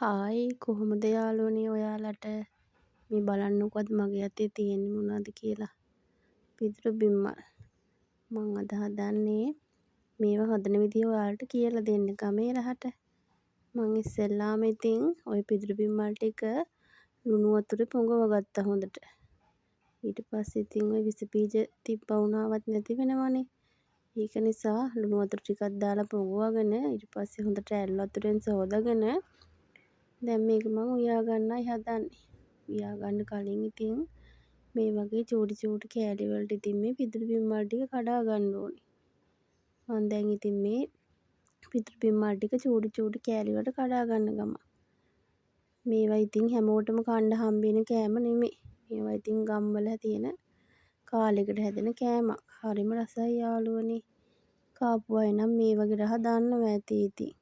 Hi කොහොමද යාළුවනේ ඔයාලට මේ බලන්නකෝ අද මගේ අතේ තියෙන්නේ මොනවද කියලා. පිදුරු බිම්මල්. මං අද හදන්නේ මේවා හදන විදිය ඔයාලට කියලා දෙන්න ගමේ රහට. මං ඉස්සෙල්ලාම ඉතින් ওই පිදුරු බිම්මල් ටික ලුණු වතුරේ පොඟව ගත්තා හොඳට. ඊට පස්සේ ඉතින් ওই විස බීජ තිබ්බා වුණාවත් නැති වෙනවනේ. ඒක නිසා ලුණු වතුර ටිකක් දාලා පොඟවගෙන ඊට පස්සේ හොඳට ඇල් වතුරෙන් සෝදාගෙන දැන් මේක මං උයා ගන්නයි හදන්නේ. උයා ගන්න කලින් ඉතින් මේ වගේ චූටි චූටි කෑලි වලට ඉතින් මේ පිදුරු බිම්මල් ටික කඩා ගන්න ඕනේ. මං දැන් ඉතින් මේ පිදුරු බිම්මල් ටික චූටි චූටි කෑලි වලට කඩා ගන්න ගමන්. මේවා ඉතින් හැමෝටම කන්න හම්බෙන කෑම නෙමෙයි. මේවා ඉතින් ගම්වල තියෙන කාලෙකට හැදෙන කෑමක්. හරිම රසයි යාළුවනේ. කාපු අය නම් මේ වගේ රහ දන්නවා ඇති ඉතින්.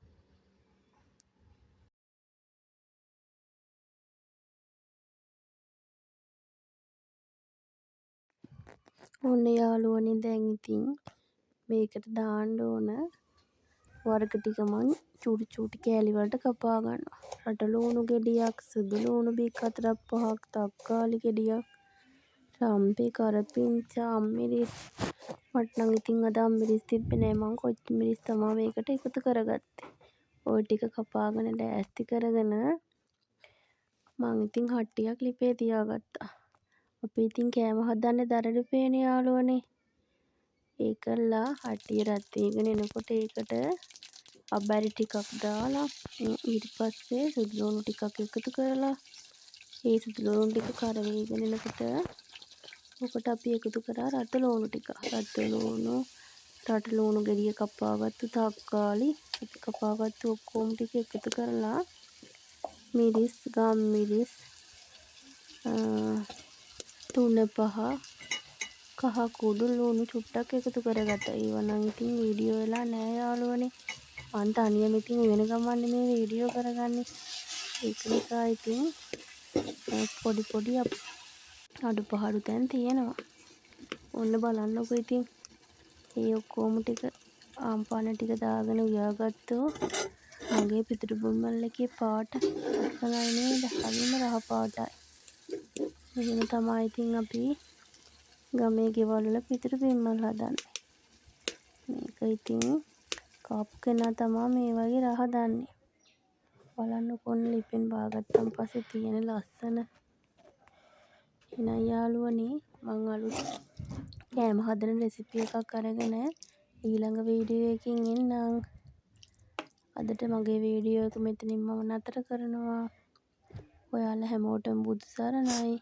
ඔන්න යාළුවනේ දැන් ඉතින් මේකට දාන්න ඕන වර්ග ටික මං චූටි චූටි කෑලි වලට කපා ගන්නවා. රට ලූණු ගෙඩියක්, සුදු ලූණු බික් 4-5ක්, තක්කාලි ගෙඩියක්, රම්පේ, කරපිංචා, අම්මිරිස්. මට නම් ඉතින් අද අම්මිරිස් තිබ්බේ නෑ. මං කොච්චි මිරිස් තමයි මේකට එකතු කරගත්තේ. ওই ටික කපාගෙන ලෑස්ති කරගෙන මං ඉතින් හට්ටියක් ලිපේ තියාගත්තා. අපි ඉතින් කෑම හදන්නේ දර ලිපේනේ යාළුවනේ. ඒකල්ලා හට්ටිය රත් වීගෙන එනකොට ඒකට අබැරි ටිකක් දාලා ඊට පස්සේ සුදු ලූණු ටිකක් එකතු කරලා ඒ සුදු ලූණු ටික කර වීගෙන එනකොට ඔකට අපි එකතු කරා රතු ලූණු ටික. රතු ලූණු, රට ලූණු ගෙඩිය කපාගත්තු තක්කාලි, අපි කපාගත්තු ඔක්කොම ටික එකතු කරලා මිරිස්, ගම්මිරිස්, තුනපහ, කහ කුඩු ලූණු චුට්ටක් එකතු කරගත්තා. ඒවා නම් ඉතින් වීඩියෝ වෙලා නෑ යාළුවනේ. මං තනියම ඉතින් වෙන ගමන්නේ මේ වීඩියෝ කරගන්නේ. ඒක නිසා ඉතින් පොඩි පොඩි අඩුපාඩු තැන් තියෙනවා. ඔන්න බලන්නකෝ ඉතින් මේ ඔක්කොම ටික ආම්පාන ටික දාගෙන උයාගත්තෝ මගේ පිදුරු බිම්මල් එකේ පාට අසලයි නේද? හරිම රහ පාටයි. මෙහෙම තමයි ඉතින් අපි ගමේ ගෙවල් වල පිදුරු බිම්මල් හදන්නේ. මේක ඉතින් කාපු කෙනා තමයි මේ වගේ රහ දන්නේ. බලන්නකො ඔන්න ලිපෙන් බාගත්තන් පස්සේ තියෙන ලස්සන. එහෙනම් යාළුවනේ මං අලුත් කෑම හදන රෙසිපි එකක් අරගෙන ඊළඟ වීඩියෝ එකකින් එන්නම්. අදට මගේ වීඩියෝ එක මෙතනින් මම නතර කරනවා. ඔයාලා හැමෝටම බුදු සරණයි.